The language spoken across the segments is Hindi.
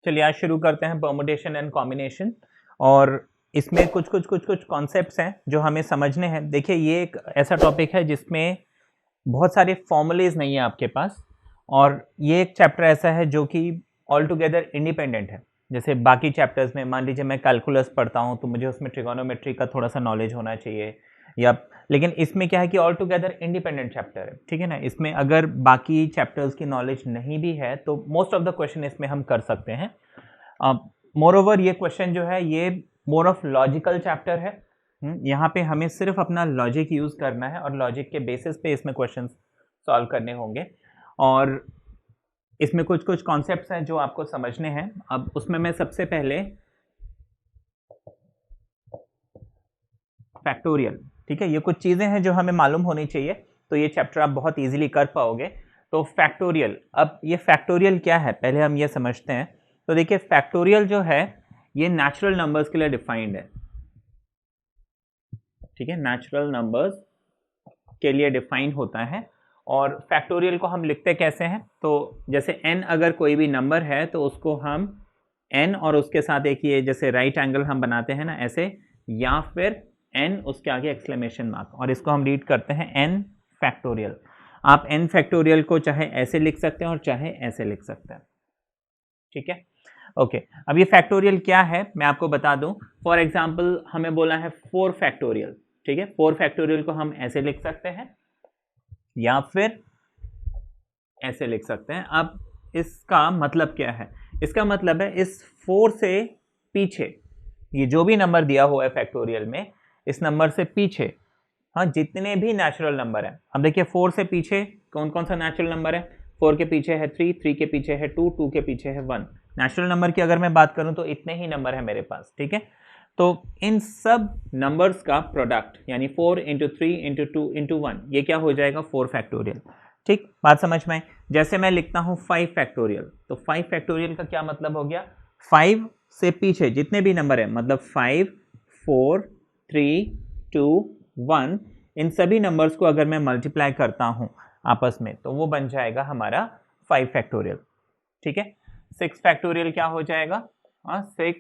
चलिए आज शुरू करते हैं परमुटेशन एंड कॉम्बिनेशन। और इसमें कुछ कॉन्सेप्ट्स हैं जो हमें समझने हैं। देखिए ये एक ऐसा टॉपिक है जिसमें बहुत सारे फॉर्मूलेज नहीं है आपके पास, और ये एक चैप्टर ऐसा है जो कि ऑल टुगेदर इंडिपेंडेंट है। जैसे बाकी चैप्टर्स में मान लीजिए मैं कैलकुलस पढ़ता हूँ तो मुझे उसमें ट्रिगोनोमेट्री का थोड़ा सा नॉलेज होना चाहिए, या लेकिन इसमें क्या है कि ऑल टुगेदर इंडिपेंडेंट चैप्टर है, ठीक है ना। इसमें अगर बाकी चैप्टर्स की नॉलेज नहीं भी है तो मोस्ट ऑफ द क्वेश्चन इसमें हम कर सकते हैं। मोर ओवर ये क्वेश्चन जो है ये मोर ऑफ लॉजिकल चैप्टर है। यहाँ पे हमें सिर्फ अपना लॉजिक यूज़ करना है और लॉजिक के बेसिस पे इसमें क्वेश्चन सॉल्व करने होंगे। और इसमें कुछ कॉन्सेप्ट्स हैं जो आपको समझने हैं। अब उसमें मैं सबसे पहले फैक्टोरियल, ठीक है, ये कुछ चीज़ें हैं जो हमें मालूम होनी चाहिए, तो ये चैप्टर आप बहुत इजीली कर पाओगे। तो फैक्टोरियल, अब ये फैक्टोरियल क्या है पहले हम ये समझते हैं। तो देखिए फैक्टोरियल जो है ये नेचुरल नंबर्स के लिए डिफाइंड है, ठीक है, नेचुरल नंबर्स के लिए डिफाइंड होता है। और फैक्टोरियल को हम लिखते कैसे हैं, तो जैसे n अगर कोई भी नंबर है तो उसको हम n और उसके साथ एक ये जैसे राइट एंगल हम बनाते हैं ना ऐसे, या फिर n उसके आगे एक्सक्लेमेशन मार्क, और इसको हम रीड करते हैं n फैक्टोरियल। आप n फैक्टोरियल को चाहे ऐसे लिख सकते हैं और चाहे ऐसे लिख सकते हैं, ठीक है। ओके, अब ये फैक्टोरियल क्या है मैं आपको बता दूं। फॉर एग्जांपल हमें बोला है 4 फैक्टोरियल, ठीक है। 4 फैक्टोरियल को हम ऐसे लिख सकते हैं या फिर ऐसे लिख सकते हैं। अब इसका मतलब क्या है, इसका मतलब है इस 4 से पीछे ये जो भी नंबर दिया हुआ है फैक्टोरियल में, इस नंबर से पीछे हाँ जितने भी नेचुरल नंबर हैं। अब देखिए 4 से पीछे कौन कौन सा नेचुरल नंबर है। 4 के पीछे है 3, 3 के पीछे है 2, 2 के पीछे है 1। नेचुरल नंबर की अगर मैं बात करूं तो इतने ही नंबर है मेरे पास, ठीक है। तो इन सब नंबर्स का प्रोडक्ट यानी 4 इंटू 3 इंटू 2 इंटू 1 ये क्या हो जाएगा 4 फैक्टोरियल, ठीक। बात समझ में। जैसे मैं लिखता हूं 5 फैक्टोरियल, तो 5 फैक्टोरियल का क्या मतलब हो गया, 5 से पीछे जितने भी नंबर है मतलब 5, 4, 3, 2, 1, इन सभी नंबर्स को अगर मैं मल्टीप्लाई करता हूं आपस में तो वो बन जाएगा हमारा 5 फैक्टोरियल, ठीक है। 6 फैक्टोरियल क्या हो जाएगा, 6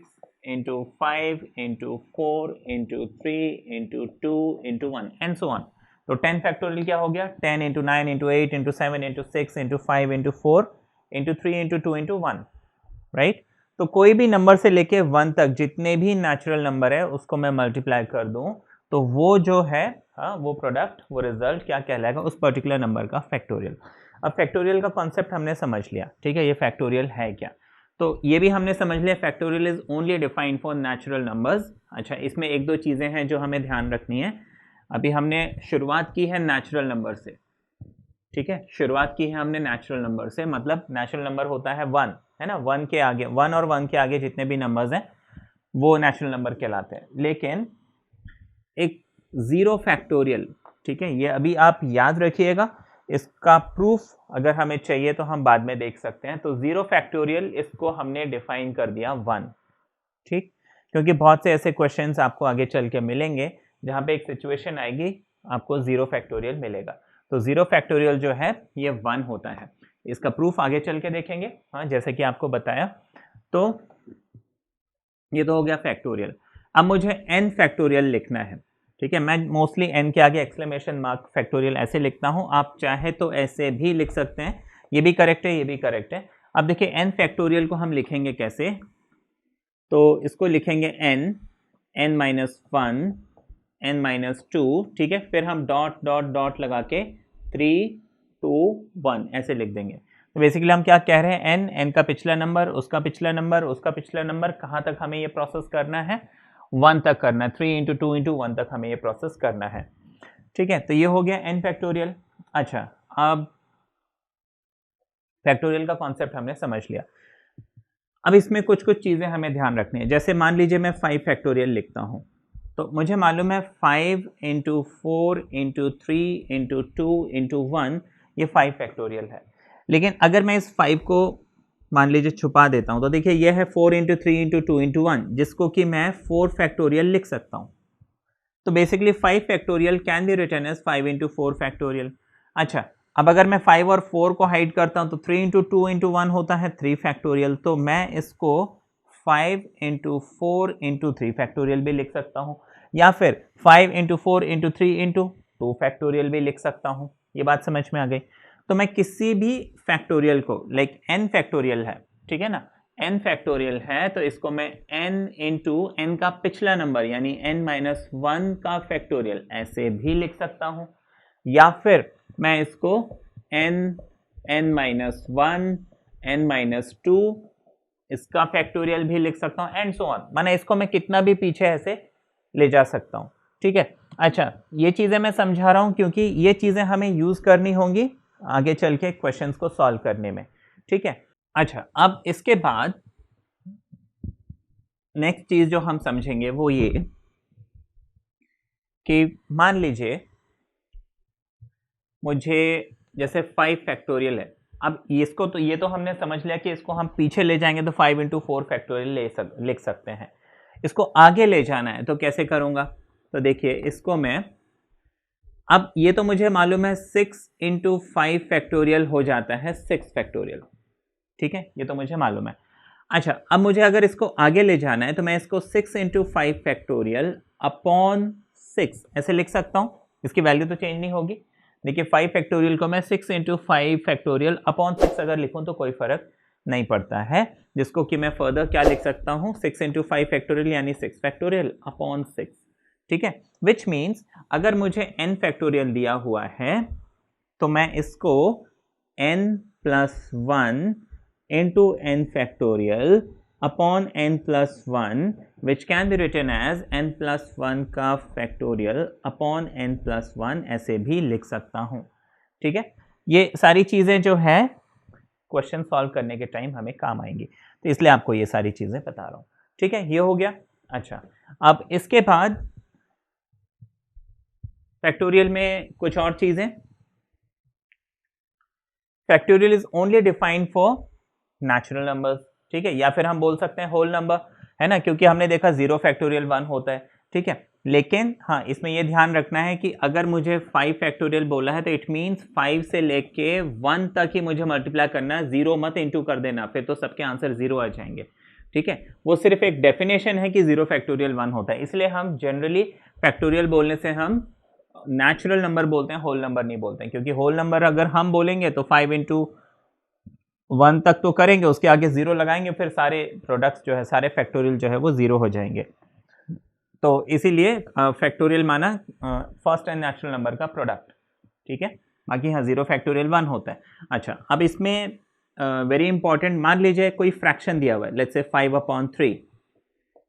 into 5 into 4 into 3 into 2 into 1 and so on. तो 10 फैक्टोरियल क्या हो गया, 10 into 9 into 8 into 7 into 6 into 5 into 4 into 3 into 2 into 1, right. तो कोई भी नंबर से लेके 1 तक जितने भी नेचुरल नंबर है उसको मैं मल्टीप्लाई कर दूं तो वो जो है वो प्रोडक्ट, वो रिजल्ट क्या कहलाएगा उस पर्टिकुलर नंबर का फैक्टोरियल। अब फैक्टोरियल का कॉन्सेप्ट हमने समझ लिया, ठीक है, ये फैक्टोरियल है क्या। तो ये भी हमने समझ लिया factorial is only defined for natural numbers. अच्छा, इसमें एक दो चीज़ें हैं जो हमें ध्यान रखनी है। अभी हमने शुरुआत की है नेचुरल नंबर से, ठीक है, शुरुआत की है हमने नेचुरल नंबर से, मतलब नेचुरल नंबर होता है 1, है ना। 1 के आगे 1 और 1 के आगे जितने भी नंबर्स हैं वो नेचुरल नंबर कहलाते हैं। लेकिन एक 0 फैक्टोरियल, ठीक है, ये अभी आप याद रखिएगा, इसका प्रूफ अगर हमें चाहिए तो हम बाद में देख सकते हैं। तो 0 फैक्टोरियल इसको हमने डिफाइन कर दिया 1, ठीक, क्योंकि बहुत से ऐसे क्वेश्चंस आपको आगे चल के मिलेंगे जहाँ पे एक सिचुएशन आएगी आपको 0 फैक्टोरियल मिलेगा। तो 0 फैक्टोरियल जो है ये 1 होता है। इसका प्रूफ आगे चल के देखेंगे, हाँ, जैसे कि आपको बताया। तो ये तो हो गया फैक्टोरियल। अब मुझे n फैक्टोरियल लिखना है, ठीक है। मैं मोस्टली n के आगे एक्सक्लेमेशन मार्क फैक्टोरियल ऐसे लिखता हूँ, आप चाहे तो ऐसे भी लिख सकते हैं, ये भी करेक्ट है, ये भी करेक्ट है। अब देखिए n फैक्टोरियल को हम लिखेंगे कैसे, तो इसको लिखेंगे n माइनस 1 n माइनस 2, ठीक है, फिर हम डॉट डॉट डॉट लगा के 3, 2, 1 ऐसे लिख देंगे। तो बेसिकली हम क्या कह रहे हैं, n का पिछला नंबर, उसका पिछला नंबर, उसका पिछला नंबर, कहाँ तक हमें ये प्रोसेस करना है, 1 तक करना है। 3 इंटू 2 इंटू 1 तक हमें ये प्रोसेस करना है, ठीक है। तो ये हो गया n फैक्टोरियल। अच्छा, अब फैक्टोरियल का कॉन्सेप्ट हमने समझ लिया। अब इसमें कुछ चीज़ें हमें ध्यान रखनी है। जैसे मान लीजिए मैं 5 फैक्टोरियल लिखता हूँ, तो मुझे मालूम है 5 इंटू 4 इंटू 3 इंटू 2 इंटू 1 ये 5 फैक्टोरियल है। लेकिन अगर मैं इस 5 को मान लीजिए छुपा देता हूँ तो देखिए ये है 4 इंटू 3 इंटू 2 इंटू 1, जिसको कि मैं 4 फैक्टोरियल लिख सकता हूँ। तो basically 5 factorial can be written as 5 into 4 factorial. अच्छा, अब अगर मैं 5 और 4 को हाइड करता हूं तो 3 इंटू 2 इंटू 1 होता है 3 फैक्टोरियल, तो मैं इसको 5 इंटू 4 इंटू 3 फैक्टोरियल भी लिख सकता हूं, या फिर 5 इंटू 4 इंटू 3 इंटू 2 फैक्टोरियल भी लिख सकता हूं। ये बात समझ में आ गई। तो मैं किसी भी फैक्टोरियल को, लाइक n फैक्टोरियल है, ठीक है ना, n फैक्टोरियल है, तो इसको मैं n इंटू n का पिछला नंबर यानी n माइनस 1 का फैक्टोरियल ऐसे भी लिख सकता हूं, या फिर मैं इसको n माइनस 1 n माइनस 2 इसका फैक्टोरियल भी लिख सकता हूं एंड सो ऑन। माने इसको मैं कितना भी पीछे ऐसे ले जा सकता हूं, ठीक है। अच्छा, ये चीजें मैं समझा रहा हूं क्योंकि ये चीजें हमें यूज करनी होंगी आगे चल के क्वेश्चंस को सॉल्व करने में, ठीक है। अच्छा, अब इसके बाद नेक्स्ट चीज जो हम समझेंगे वो ये कि मान लीजिए मुझे जैसे 5 फैक्टोरियल है, अब इसको तो ये तो हमने समझ लिया कि इसको हम पीछे ले जाएंगे तो 5 इंटू 4 फैक्टोरियल लिख सकते हैं। इसको आगे ले जाना है तो कैसे करूंगा, तो देखिए इसको मैं, अब ये तो मुझे मालूम है 6 इंटू 5 फैक्टोरियल हो जाता है 6 फैक्टोरियल, ठीक है, ये तो मुझे मालूम है। अच्छा, अब मुझे अगर इसको आगे ले जाना है तो मैं इसको 6 इंटू 5 फैक्टोरियल अपॉन 6 ऐसे लिख सकता हूं, इसकी वैल्यू तो चेंज नहीं होगी। देखिए 5 फैक्टोरियल को मैं 6 इंटू 5 फैक्टोरियल अपॉन 6 अगर लिखूं तो कोई फर्क नहीं पड़ता है, जिसको कि मैं फर्दर क्या लिख सकता हूं, 6 इंटू 5 फैक्टोरियल यानी 6 फैक्टोरियल अपॉन 6, ठीक है। विच मीन्स अगर मुझे n फैक्टोरियल दिया हुआ है तो मैं इसको n plus 1 into n factorial upon n plus 1 which can be written as n plus 1 का factorial upon n plus 1 ऐसे भी लिख सकता हूं, ठीक है। ये सारी चीजें जो है क्वेश्चन सॉल्व करने के टाइम हमें काम आएंगी, तो इसलिए आपको ये सारी चीजें बता रहा हूं, ठीक है। ये हो गया। अच्छा, अब इसके बाद फैक्टोरियल में कुछ और चीजें, factorial is only defined for natural numbers, ठीक है, या फिर हम बोल सकते हैं होल नंबर, है ना, क्योंकि हमने देखा 0 फैक्टोरियल 1 होता है, ठीक है। लेकिन हाँ, इसमें यह ध्यान रखना है कि अगर मुझे 5 फैक्टोरियल बोला है तो इट मींस 5 से लेके 1 तक ही मुझे मल्टीप्लाई करना है, 0 मत इंटू कर देना, फिर तो सबके आंसर 0 आ जाएंगे, ठीक है। वो सिर्फ एक डेफिनेशन है कि 0 फैक्टोरियल 1 होता है, इसलिए हम जनरली फैक्टोरियल बोलने से हम नेचुरल नंबर बोलते हैं, होल नंबर नहीं बोलते हैं, क्योंकि होल नंबर अगर हम बोलेंगे तो 5 इंटू 1 तक तो करेंगे, उसके आगे 0 लगाएंगे, फिर सारे प्रोडक्ट्स जो है, सारे फैक्टोरियल जो है वो 0 हो जाएंगे। तो इसीलिए फैक्टोरियल माना फर्स्ट एंड नेचुरल नंबर का प्रोडक्ट, ठीक है। बाकी हाँ 0 फैक्टोरियल 1 होता है। अच्छा, अब इसमें वेरी इंपॉर्टेंट, मान लीजिए कोई फ्रैक्शन दिया हुआ है, लेट्स से 5/3,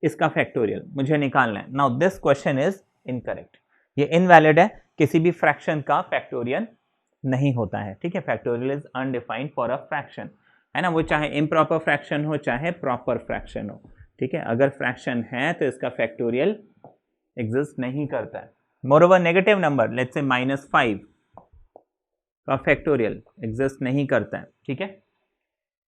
इसका फैक्टोरियल मुझे निकालना है। Now this question is incorrect, ये इनवैलिड है, किसी भी फ्रैक्शन का फैक्टोरियल नहीं होता है, ठीक है। Factorial is undefined for a fraction, है ना, वो चाहे इम्प्रॉपर फ्रैक्शन हो चाहे प्रॉपर फ्रैक्शन हो, ठीक है। अगर फ्रैक्शन है तो इसका फैक्टोरियल एग्जिस्ट नहीं करता है। Moreover negative number let's say -5 का फैक्टोरियल एग्जिस्ट नहीं करता है, ठीक है,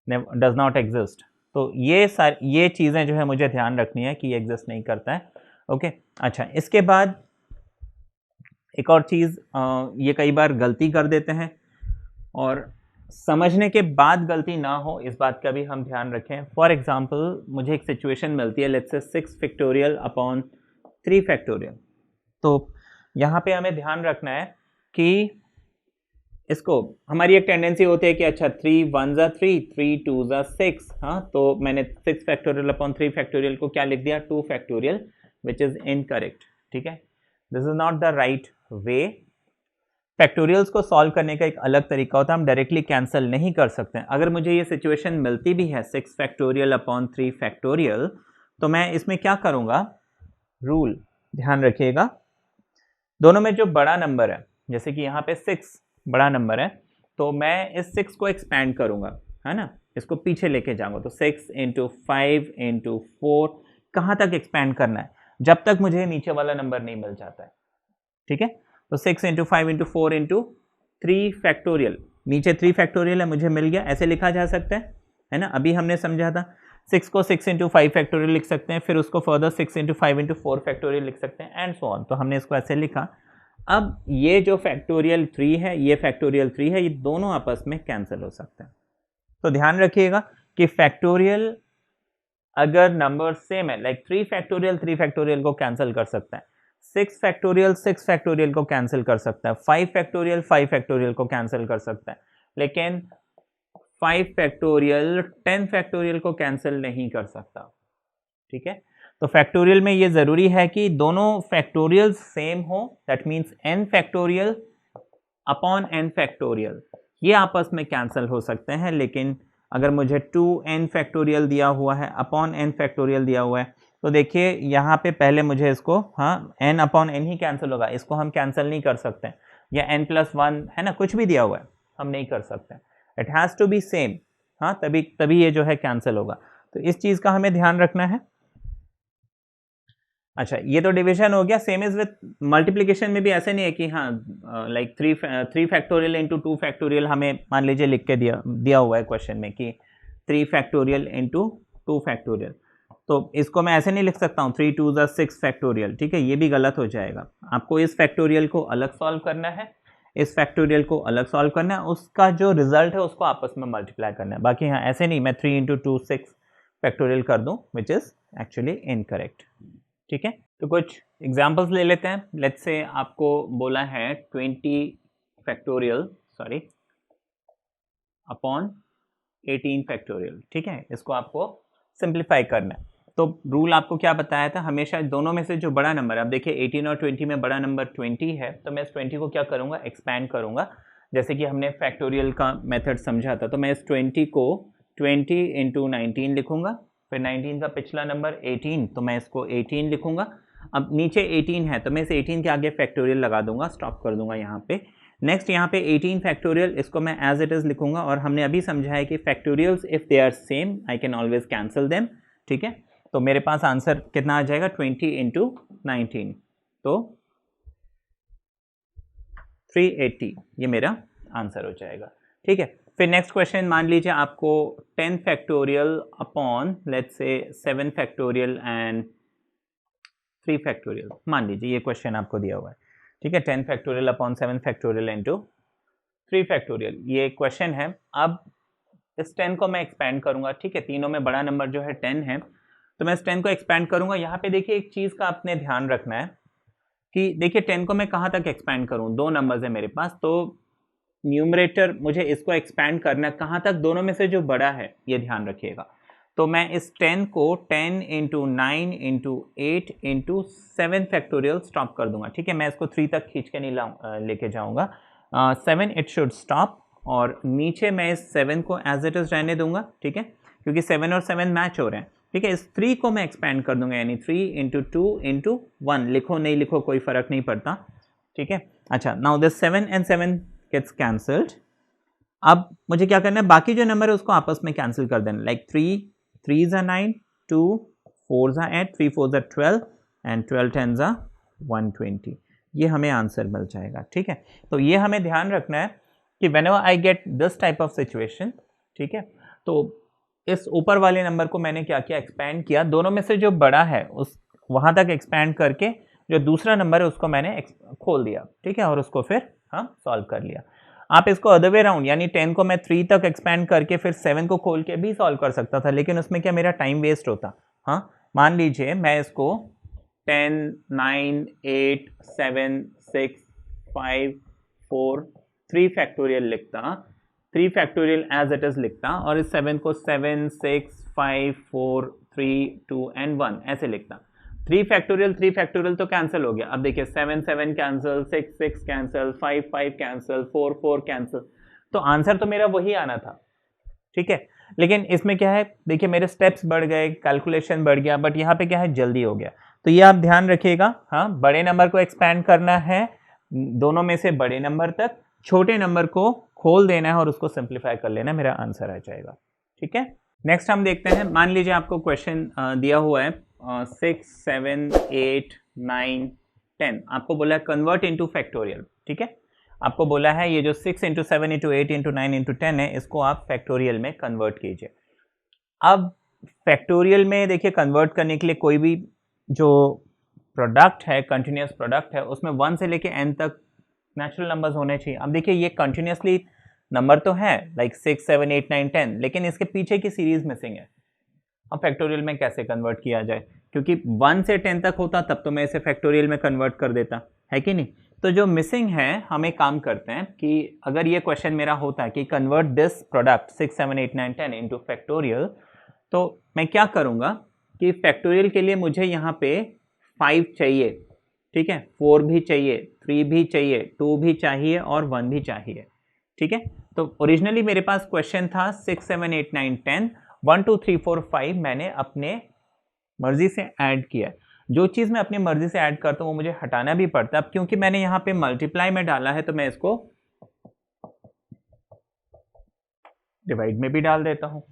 डज नॉट एग्जिस्ट। तो ये चीज़ें जो है मुझे ध्यान रखनी है कि ये एग्जिस्ट नहीं करता है, ओके। अच्छा, इसके बाद एक और चीज़, ये कई बार गलती कर देते हैं और समझने के बाद गलती ना हो इस बात का भी हम ध्यान रखें। फॉर एग्जांपल मुझे एक सिचुएशन मिलती है, let's say 6 factorial upon 3 factorial, तो यहाँ पे हमें ध्यान रखना है कि इसको, हमारी एक टेंडेंसी होती है कि अच्छा 3 1 ज़ा 3 3 2 ज़ा 6, हाँ, तो मैंने 6 फैक्टोरियल अपॉन 3 फैक्टोरियल को क्या लिख दिया, 2 फैक्टोरियल, विच इज़ इनकरेक्ट, ठीक है। This is not the right way. Factorials को सॉल्व करने का एक अलग तरीका होता है, हम डायरेक्टली कैंसिल नहीं कर सकते हैं। अगर मुझे ये सिचुएशन मिलती भी है 6 फैक्टोरियल अपॉन 3 फैक्टोरियल, तो मैं इसमें क्या करूँगा, रूल ध्यान रखिएगा, दोनों में जो बड़ा नंबर है, जैसे कि यहाँ पे 6 बड़ा नंबर है, तो मैं इस 6 को एक्सपैंड करूँगा, है ना, इसको पीछे लेके जाऊँगा, तो 6 इंटू 5 इंटू 4, कहाँ तक एक्सपैंड करना है, जब तक मुझे नीचे वाला नंबर नहीं मिल जाता है, ठीक है। तो 6 इंटू 5 इंटू 4 इंटू 3 फैक्टोरियल, नीचे 3 फैक्टोरियल है, मुझे मिल गया, ऐसे लिखा जा सकता है ना। अभी हमने समझा था 6 को 6 इंटू 5 फैक्टोरियल लिख सकते हैं, फिर उसको फर्दर 6 इंटू 5 इंटू 4 फैक्टोरियल लिख सकते हैं एंड सो ऑन। तो हमने इसको ऐसे लिखा, अब ये जो फैक्टोरियल 3 है, ये फैक्टोरियल 3 है, ये दोनों आपस में कैंसिल हो सकते हैं। तो ध्यान रखिएगा कि फैक्टोरियल अगर नंबर सेम है, लाइक 3 फैक्टोरियल को कैंसिल कर सकता है, 6 फैक्टोरियल को कैंसिल कर सकता है, 5 फैक्टोरियल को कैंसिल कर सकता है, लेकिन 5 फैक्टोरियल 10 फैक्टोरियल को कैंसिल नहीं कर सकता। ठीक है, तो फैक्टोरियल में ये जरूरी है कि दोनों फैक्टोरियल सेम हो, that means n factorial upon n factorial ये आपस में कैंसिल हो सकते हैं, लेकिन अगर मुझे 2n फैक्टोरियल दिया हुआ है अपॉन n फैक्टोरियल दिया हुआ है, तो देखिए यहाँ पे पहले मुझे इसको, हाँ n अपॉन n ही कैंसिल होगा, इसको हम कैंसिल नहीं कर सकते, या n+1 है ना, कुछ भी दिया हुआ है हम नहीं कर सकते, it has to be same, हाँ तभी ये जो है कैंसिल होगा। तो इस चीज़ का हमें ध्यान रखना है। अच्छा, ये तो डिवीजन हो गया। सेम इज विथ मल्टीप्लिकेशन में भी ऐसे नहीं है कि हाँ लाइक 3 फैक्टोरियल इंटू 2 फैक्टोरियल हमें मान लीजिए लिख के दिया हुआ है क्वेश्चन में कि 3 फैक्टोरियल इंटू 2 फैक्टोरियल, तो इसको मैं ऐसे नहीं लिख सकता हूँ 3 2 6 फैक्टोरियल, ठीक है, ये भी गलत हो जाएगा। आपको इस फैक्टोरियल को अलग सॉल्व करना है, इस फैक्टोरियल को अलग सॉल्व करना है, उसका जो रिजल्ट है उसको आपस में मल्टीप्लाई करना है। बाकी हाँ ऐसे नहीं मैं 3 इंटू 2 6 फैक्टोरियल कर दूँ, विच इज़ एक्चुअली इनकरेक्ट। ठीक है, तो कुछ एग्जाम्पल्स ले लेते हैं। लेट्स से आपको बोला है 20 फैक्टोरियल अपॉन 18 फैक्टोरियल, ठीक है, इसको आपको सिंप्लीफाई करना है। तो रूल आपको क्या बताया था, हमेशा दोनों में से जो बड़ा नंबर है, अब देखिए 18 और 20 में बड़ा नंबर 20 है, तो मैं इस 20 को क्या करूँगा, एक्सपैंड करूँगा, जैसे कि हमने फैक्टोरियल का मेथड समझा था। तो मैं इस 20 को 20 इंटू 19 लिखूँगा, फिर 19 का पिछला नंबर 18, तो मैं इसको 18 लिखूँगा। अब नीचे 18 है तो मैं इस 18 के आगे फैक्टोरियल लगा दूंगा, स्टॉप कर दूंगा यहाँ पे। नेक्स्ट यहाँ पे 18 फैक्टोरियल, इसको मैं एज इट इज़ लिखूंगा, और हमने अभी समझा है कि factorials if they are same I can always cancel them. ठीक है, तो मेरे पास आंसर कितना आ जाएगा, 20 इंटू 19, तो 380 ये मेरा आंसर हो जाएगा। ठीक है, फिर नेक्स्ट क्वेश्चन मान लीजिए आपको 10 factorial upon let's say 7 factorial and 3 factorial, मान लीजिए ये क्वेश्चन आपको दिया हुआ है। ठीक है, 10 factorial upon 7 factorial into 3 factorial ये क्वेश्चन है। अब इस 10 को मैं एक्सपैंड करूंगा, ठीक है, तीनों में बड़ा नंबर जो है 10 है, तो मैं इस 10 को एक्सपैंड करूंगा। यहाँ पे देखिए एक चीज़ का आपने ध्यान रखना है कि देखिए 10 को मैं कहाँ तक एक्सपैंड करूँ, दो नंबर्स है मेरे पास, तो न्यूमरेटर मुझे इसको एक्सपैंड करना है कहाँ तक, दोनों में से जो बड़ा है, ये ध्यान रखिएगा। तो मैं इस 10 को 10 into 9 into 8 into 7 factorial stop कर दूंगा। ठीक है, मैं इसको 3 तक खींच के नहीं लेके जाऊंगा, 7 इट शुड स्टॉप, और नीचे मैं इस 7 को एज इट इज रहने दूंगा। ठीक है, क्योंकि 7 और 7 मैच हो रहे हैं। ठीक है, इस 3 को मैं एक्सपैंड कर दूंगा, यानी 3 इंटू 2 इंटू 1, लिखो नहीं लिखो कोई फर्क नहीं पड़ता। ठीक है, अच्छा, now this 7 and 7 gets cancelled. अब मुझे क्या करना है, बाकी जो नंबर है उसको आपस में कैंसिल कर देना, like 3 3s are 9, 2 4s are 8, 3 4s are 12 and 12 10s are 120, ये हमें आंसर मिल जाएगा। ठीक है, तो ये हमें ध्यान रखना है कि whenever I get this type of situation, ठीक है, तो इस ऊपर वाले नंबर को मैंने क्या किया, एक्सपैंड किया, दोनों में से जो बड़ा है उस वहाँ तक एक्सपैंड करके जो दूसरा नंबर है उसको मैंने खोल दिया। ठीक है, और उसको फिर हम सॉल्व कर लिया। आप इसको अदर वे राउंड, यानी 10 को मैं 3 तक एक्सपैंड करके फिर 7 को खोल के भी सॉल्व कर सकता था, लेकिन उसमें क्या मेरा टाइम वेस्ट होता। हाँ, मान लीजिए मैं इसको 10 9 8 7 6 5 4 3 फैक्टोरियल लिखता, 3 फैक्टोरियल एज इट इज लिखता, और इस 7 को 7 6 5 4 3 2 एंड 1 ऐसे लिखता। 3 फैक्टोरियल तो कैंसिल हो गया। अब देखिए 7 7 कैंसिल, 6 6 कैंसिल, 5 5 कैंसिल, 4 4 कैंसिल, तो आंसर तो मेरा वही आना था। ठीक है, लेकिन इसमें क्या है, देखिए मेरे स्टेप्स बढ़ गए, कैलकुलेशन बढ़ गया, बट यहाँ पे क्या है, जल्दी हो गया। तो ये आप ध्यान रखिएगा। हाँ, बड़े नंबर को एक्सपैंड करना है दोनों में से बड़े नंबर तक, छोटे नंबर को खोल देना है और उसको सिंप्लीफाई कर लेना, मेरा आंसर आ जाएगा। ठीक है, नेक्स्ट हम देखते हैं। मान लीजिए आपको क्वेश्चन दिया हुआ है 6 7 8 9 10, आपको बोला है कन्वर्ट इनटू फैक्टोरियल। ठीक है, आपको बोला है ये जो 6 इंटू 7 इंटू 8 इंटू 9 इंटू 10 है, इसको आप फैक्टोरियल में कन्वर्ट कीजिए। अब फैक्टोरियल में देखिए कन्वर्ट करने के लिए कोई भी जो प्रोडक्ट है, कंटिन्यूस प्रोडक्ट है, उसमें 1 से लेके n तक नेचुरल नंबर्स होने चाहिए। अब देखिए ये कंटिन्यूसली नंबर तो है लाइक 6 7 8 9 10, लेकिन इसके पीछे की सीरीज मिसिंग है। अब फैक्टोरियल में कैसे कन्वर्ट किया जाए, क्योंकि 1 से 10 तक होता तब तो मैं इसे फैक्टोरियल में कन्वर्ट कर देता, है कि नहीं। तो जो मिसिंग है, हम एक काम करते हैं कि अगर ये क्वेश्चन मेरा होता है कि convert this product 6 7 8 9 10 into factorial, तो मैं क्या करूँगा कि फैक्टोरियल के लिए मुझे यहाँ पे 5 चाहिए, ठीक है, 4 भी चाहिए, 3 भी चाहिए, 2 भी चाहिए और 1 भी चाहिए, ठीक है। तो ओरिजिनली मेरे पास क्वेश्चन था 6 7 8 9 10, 1 2 3 4 5 मैंने अपने मर्जी से ऐड किया है। जो चीज़ मैं अपनी मर्जी से ऐड करता हूँ वो मुझे हटाना भी पड़ता है। अब क्योंकि मैंने यहाँ पे मल्टीप्लाई में डाला है तो मैं इसको डिवाइड में भी डाल देता हूँ।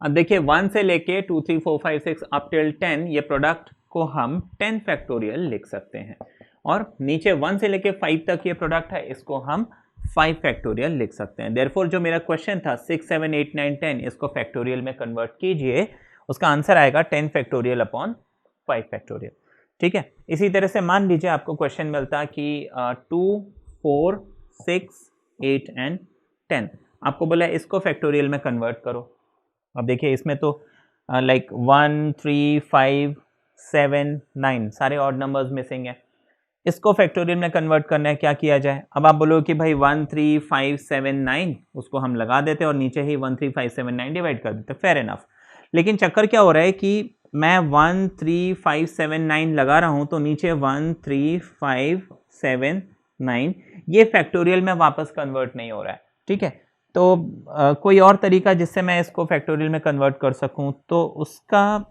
अब देखिए 1 से लेके 2 3 4 5 6 अप टिल 10, ये प्रोडक्ट को हम 10 फैक्टोरियल लिख सकते हैं, और नीचे 1 से लेके 5 तक ये प्रोडक्ट है, इसको हम 5 फैक्टोरियल लिख सकते हैं। देयरफॉर जो मेरा क्वेश्चन था 6 7 8 9 10, इसको फैक्टोरियल में कन्वर्ट कीजिए, उसका आंसर आएगा 10 फैक्टोरियल अपॉन 5 फैक्टोरियल, ठीक है। इसी तरह से मान लीजिए आपको क्वेश्चन मिलता कि 2 4 6 8 एंड 10, आपको बोला इसको फैक्टोरियल में कन्वर्ट करो। अब देखिए इसमें तो लाइक 1 3 5 7 9 सारे ऑड नंबर्स मिसिंग है, इसको फैक्टोरियल में कन्वर्ट करना है, क्या किया जाए। अब आप बोलो कि भाई 1 3 5 7 9 उसको हम लगा देते और नीचे ही 1 3 5 7 9 डिवाइड कर देते, फेयर इनफ। लेकिन चक्कर क्या हो रहा है कि मैं 1 3 5 7 9 लगा रहा हूँ तो नीचे 1 3 5 7 9 ये फैक्टोरियल में वापस कन्वर्ट नहीं हो रहा है, ठीक है। तो कोई और तरीका जिससे मैं इसको फैक्टोरियल में कन्वर्ट कर सकूं, तो उसका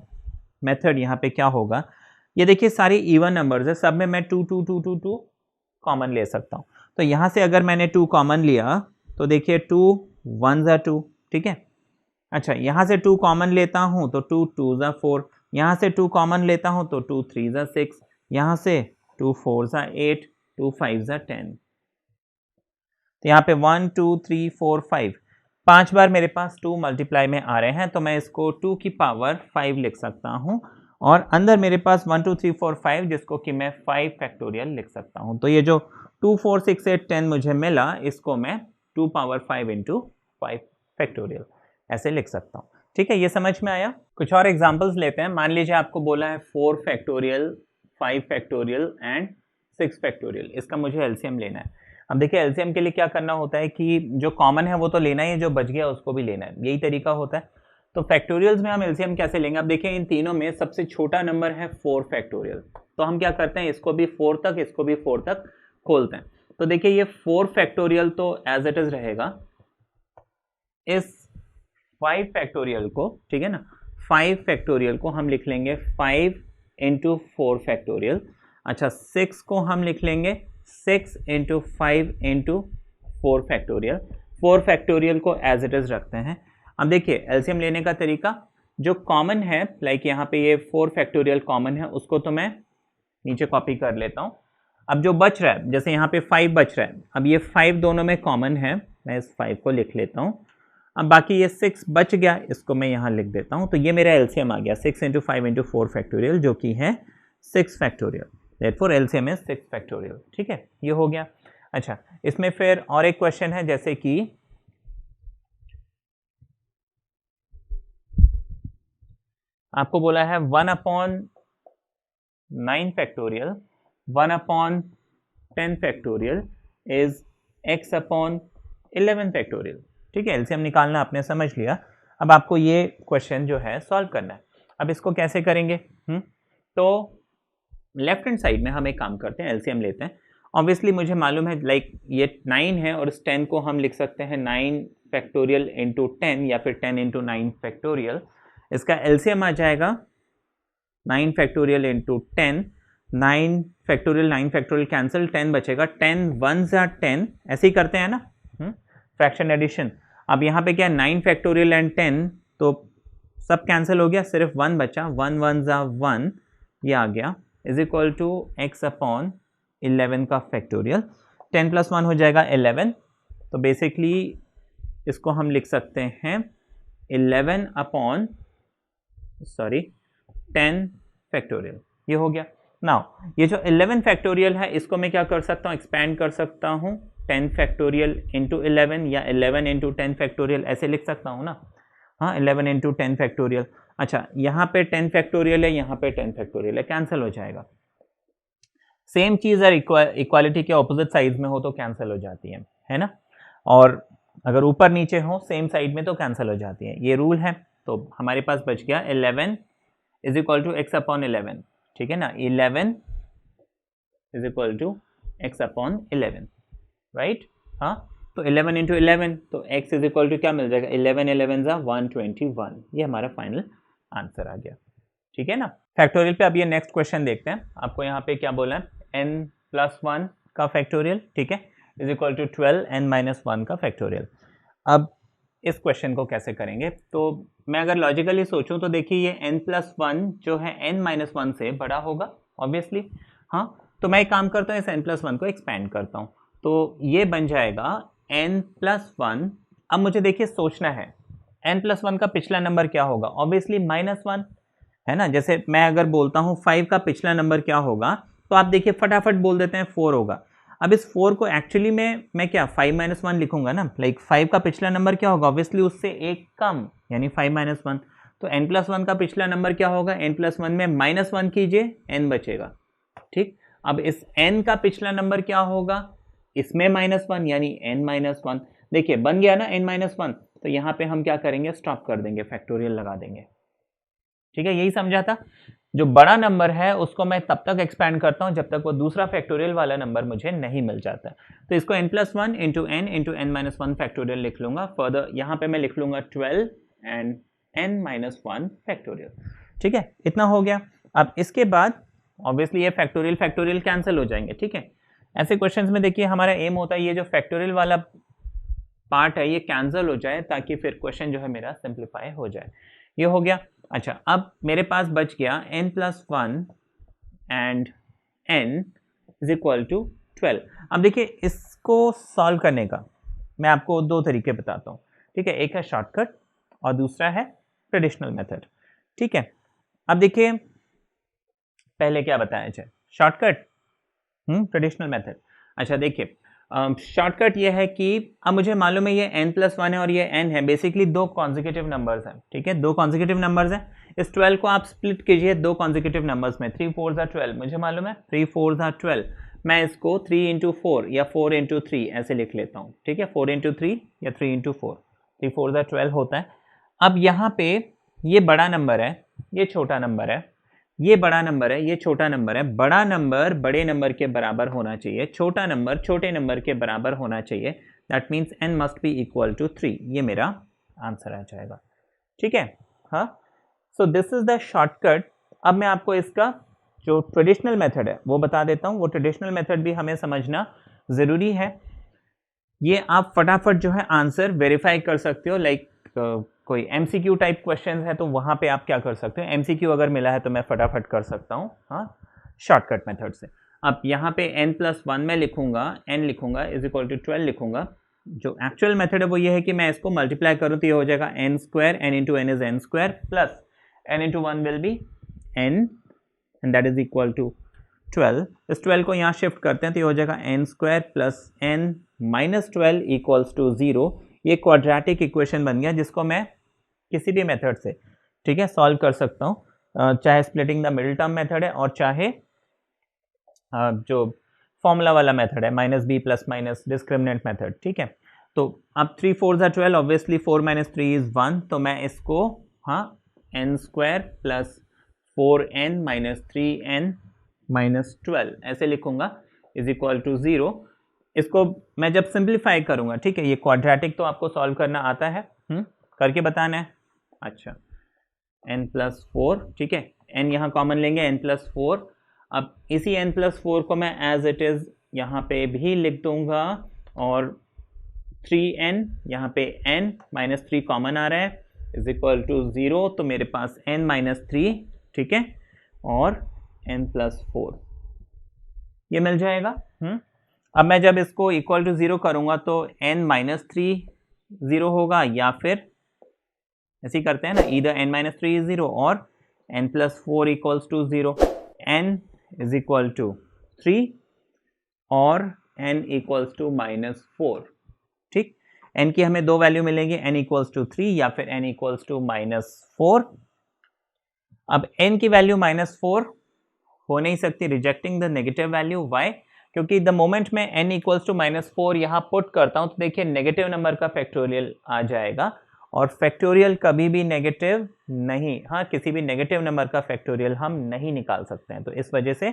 मेथड यहाँ पे क्या होगा, ये देखिए सारी इवन नंबर्स है, सब में मैं 2 2 2 2 2 कॉमन ले सकता हूँ। तो यहाँ से अगर मैंने 2 कॉमन लिया तो देखिए 2 1 ज़ा 2, ठीक है। अच्छा यहाँ से 2 कॉमन लेता हूँ तो 2 2 ज़ा 4, यहाँ से 2 कॉमन लेता हूँ तो 2 3 ज़ा 6, यहाँ से 2 4 ज़ा 8, 2 5 ज़ा 10। तो यहाँ पे 1 2 3 4 5 5 बार मेरे पास 2 मल्टीप्लाई में आ रहे हैं, तो मैं इसको 2 की पावर 5 लिख सकता हूँ, और अंदर मेरे पास 1 2 3 4 5 जिसको कि मैं 5 फैक्टोरियल लिख सकता हूँ। तो ये जो 2 4 6 8 10 मुझे मिला, इसको मैं 2 पावर 5 इंटू 5 फैक्टोरियल ऐसे लिख सकता हूँ, ठीक है। ये समझ में आया। कुछ और एग्जाम्पल्स लेते हैं। मान लीजिए आपको बोला है 4 फैक्टोरियल 5 फैक्टोरियल एंड 6 फैक्टोरियल, इसका मुझे एलसीएम लेना है। अब देखिए एलसीएम के लिए क्या करना होता है कि जो कॉमन है वो तो लेना ही है, जो बच गया उसको भी लेना है, यही तरीका होता है। तो फैक्टोरियल्स में हम एलसीएम कैसे लेंगे। अब देखिए इन तीनों में सबसे छोटा नंबर है 4 फैक्टोरियल, तो हम क्या करते हैं, इसको भी 4 तक, इसको भी 4 तक खोलते हैं। तो देखिए ये 4 फैक्टोरियल तो एज इट इज रहेगा, इस 5 फैक्टोरियल को, ठीक है ना, 5 फैक्टोरियल को हम लिख लेंगे 5 इंटू 4 फैक्टोरियल। अच्छा 6 को हम लिख लेंगे 6 इंटू 5 इंटू 4 फैक्टोरियल। 4 फैक्टोरियल को एज इट इज रखते हैं। अब देखिए एलसीएम लेने का तरीका, जो कॉमन है लाइक यहाँ पे ये 4 फैक्टोरियल कॉमन है, उसको तो मैं नीचे कॉपी कर लेता हूँ। अब जो बच रहा है, जैसे यहाँ पे 5 बच रहा है, अब ये 5 दोनों में कॉमन है, मैं इस 5 को लिख लेता हूँ। अब बाकी ये 6 बच गया, इसको मैं यहाँ लिख देता हूँ। तो ये मेरा एलसीएम आ गया 6 इंटू 5 इंटू 4 फैक्टोरियल, जो कि है 6 factorial. Therefore LCM is 6 factorial, ठीक है, ये हो गया। अच्छा इसमें फिर और एक क्वेश्चन है, जैसे कि आपको बोला है 1/9 factorial 1/10 factorial is x/11 factorial, ठीक है। एलसीएम निकालना आपने समझ लिया। अब आपको ये क्वेश्चन जो है सॉल्व करना है। अब इसको कैसे करेंगे, तो लेफ्ट हैंड साइड में हम एक काम करते हैं, एलसीएम लेते हैं। ऑब्वियसली मुझे मालूम है लाइक ये 9 है और इस 10 को हम लिख सकते हैं 9 फैक्टोरियल इंटू 10 या फिर 10 इंटू 9 फैक्टोरियल। इसका एलसीएम आ जाएगा 9 फैक्टोरियल इंटू 10, 9 फैक्टोरियल कैंसिल, 10 बचेगा, 10 1 ज़ा 10, ऐसे ही करते हैं ना फ्रैक्शन एडिशन। अब यहाँ पे क्या है 9 फैक्टोरियल एंड 10, तो सब कैंसिल हो गया, सिर्फ 1 बचा, 1 1 ज़ा 1, ये आ गया, इज इक्वल टू x/11 का फैक्टोरियल। 10 + 1 हो जाएगा 11, तो बेसिकली इसको हम लिख सकते हैं 10 फैक्टोरियल, ये हो गया। नाउ ये जो 11 फैक्टोरियल है इसको मैं क्या कर सकता हूँ, एक्सपैंड कर सकता हूँ 10 फैक्टोरियल इंटू 11 या 11 इंटू 10 फैक्टोरियल, ऐसे लिख सकता हूँ ना। हाँ 11 इंटू 10 फैक्टोरियल। अच्छा यहाँ पे 10 फैक्टोरियल है, यहाँ पे 10 फैक्टोरियल है, कैंसिल हो जाएगा। सेम चीज़ अगर इक्वालिटी के ऑपोजिट साइड में हो तो कैंसिल हो जाती है ना। और अगर ऊपर नीचे हो सेम साइड में तो कैंसिल हो जाती है, ये रूल है। तो हमारे पास बच गया 11 is equal to x upon 11, ठीक है ना। 11 is equal to x upon 11, right. हाँ तो 11 इंटू 11 तो x इज इक्वल टू क्या मिल जाएगा, 11 11 जा 121, ये हमारा फाइनल आंसर आ गया, ठीक है ना। फैक्टोरियल पे अब ये नेक्स्ट क्वेश्चन देखते हैं। आपको यहाँ पे क्या बोला है, n+1 का फैक्टोरियल, ठीक है, इज इक्वल टू 12 n-1 का फैक्टोरियल। अब इस क्वेश्चन को कैसे करेंगे, तो मैं अगर लॉजिकली सोचूं तो देखिए ये n+1 जो है n-1 से बड़ा होगा ऑब्वियसली। हाँ तो मैं एक काम करता हूँ, इस n+1 को एक्सपेंड करता हूँ, तो ये बन जाएगा n+1। अब मुझे देखिए सोचना है n+1 का पिछला नंबर क्या होगा, ऑब्वियसली -1 है ना। जैसे मैं अगर बोलता हूँ 5 का पिछला नंबर क्या होगा, तो आप देखिए फटाफट बोल देते हैं 4 होगा। अब इस 4 को एक्चुअली में मैं क्या 5 - 1 लिखूंगा ना, लाइक 5 का पिछला नंबर क्या होगा, ऑब्वियसली उससे एक कम, यानी 5 - 1। तो n+1 का पिछला नंबर क्या होगा, n+1 में -1 कीजिए, n बचेगा, ठीक। अब इस n का पिछला नंबर क्या होगा, इसमें -1 यानी n-1। देखिए बन गया ना n-1, तो यहाँ पे हम क्या करेंगे, स्टॉप कर देंगे, फैक्टोरियल लगा देंगे, ठीक है। यही समझा था। जो बड़ा नंबर है उसको मैं तब तक एक्सपैंड करता हूं जब तक वो दूसरा फैक्टोरियल वाला नंबर मुझे नहीं मिल जाता। तो इसको n+1 into n into n-1 factorial लिख लूंगा। फर्दर यहाँ पे मैं लिख लूंगा 12 एंड n-1 फैक्टोरियल, ठीक है। इतना हो गया। अब इसके बाद ऑब्वियसली ये फैक्टोरियल फैक्टोरियल कैंसिल हो जाएंगे, ठीक है। ऐसे क्वेश्चंस में देखिए हमारा एम होता है ये जो फैक्टोरियल वाला पार्ट है ये कैंसिल हो जाए, ताकि फिर क्वेश्चन जो है मेरा सिंप्लीफाई हो जाए। ये हो गया। अच्छा अब मेरे पास बच गया n+1 and n is equal to 12। अब देखिए इसको सॉल्व करने का मैं आपको दो तरीके बताता हूँ, ठीक है। एक है शॉर्टकट और दूसरा है ट्रेडिशनल मेथड, ठीक है। अब देखिए पहले क्या बताया जाए, शॉर्टकट ट्रेडिशनल मेथड। अच्छा देखिए शॉर्टकट ये है कि अब मुझे मालूम है ये n+1 है और ये n है, बेसिकली दो कॉन्जिक्यूटिव नंबर्स हैं, ठीक है। दो कॉन्जिक्यूटिव नंबर्स हैं। इस 12 को आप स्प्लिट कीजिए दो कॉन्जिक्यूटिव नंबर्स में, 3 4 12, मुझे मालूम है 3 4 12। मैं इसको 3 इंटू 4 या 4 इंटू 3 ऐसे लिख लेता हूँ, ठीक है। 4 इंटू 3 या 3 इंटू 4, 3 4 12 होता है। अब यहाँ पे ये बड़ा नंबर है, ये छोटा नंबर है, ये बड़ा नंबर है, ये छोटा नंबर है। बड़ा नंबर बड़े नंबर के बराबर होना चाहिए, छोटा नंबर छोटे नंबर के बराबर होना चाहिए। That means n must be equal to 3, ये मेरा आंसर आ जाएगा, ठीक है। हाँ so this is the shortcut. अब मैं आपको इसका जो ट्रेडिशनल मेथड है वो बता देता हूँ। वो ट्रेडिशनल मेथड भी हमें समझना ज़रूरी है। ये आप फटाफट जो है आंसर वेरीफाई कर सकते हो। लाइक कोई MCQ टाइप क्वेश्चन है तो वहाँ पे आप क्या कर सकते हो, MCQ अगर मिला है तो मैं फटाफट कर सकता हूँ, हाँ शॉर्टकट मेथड से। अब यहाँ पे n+1 में लिखूंगा, n लिखूंगा इज इक्वल टू 12 लिखूंगा। जो एक्चुअल मेथड है वो ये है कि मैं इसको मल्टीप्लाई करूँ तो ये हो जाएगा n² n into n is n² plus n into 1 will be n and that is equal to 12। इस 12 को यहाँ शिफ्ट करते हैं तो ये हो जाएगा n² plus n minus 12 equals to 0। ये क्वाड्रेटिक इक्वेशन बन गया जिसको मैं किसी भी मेथड से, ठीक है, सॉल्व कर सकता हूँ। चाहे splitting the middle term method है और चाहे जो फॉर्मूला वाला मेथड है -b plus minus discriminant method, ठीक है। तो अब 3 4 12 ऑब्वियसली 4 - 3 इज 1, तो मैं इसको हाँ n² plus 4n minus 3n minus 12 ऐसे लिखूंगा इज इक्वल टू 0। इसको मैं जब सिंप्लीफाई करूंगा, ठीक है, ये क्वाड्रेटिक तो आपको सॉल्व करना आता है, करके बताना है। अच्छा n+4, ठीक है, n यहाँ कॉमन लेंगे n+4। अब इसी n+4 को मैं एज इट इज यहाँ पे भी लिख दूंगा और 3n यहाँ पे n माइनस 3 कॉमन आ रहा है इज इक्वल टू 0। तो मेरे पास n-3, ठीक है, और n+4 ये मिल जाएगा। अब मैं जब इसको इक्वल टू 0 करूंगा तो n-3 0 होगा, या फिर ऐसे ही करते हैं ना, ईदर n-3 इज 0 और n+4 equals to 0। n is equal to 3 और n इक्वल्स टू -4। ठीक, n की हमें दो वैल्यू मिलेंगी, n इक्वल्स टू 3 या फिर n इक्वल्स टू -4। अब n की वैल्यू -4 हो नहीं सकती, rejecting the negative value. Why? क्योंकि द मोमेंट में n इक्वल्स टू -4 यहाँ पुट करता हूँ तो देखिए नेगेटिव नंबर का फैक्टोरियल आ जाएगा, और फैक्टोरियल कभी भी नेगेटिव नहीं, हाँ किसी भी नेगेटिव नंबर का फैक्टोरियल हम नहीं निकाल सकते हैं, तो इस वजह से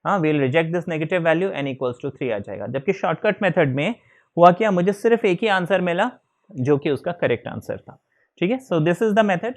हाँ we'll reject this negative value, n equals to 3 आ जाएगा। जबकि शॉर्टकट मेथड में हुआ क्या, मुझे सिर्फ एक ही आंसर मिला जो कि उसका करेक्ट आंसर था। ठीक है, सो दिस इज द मेथड।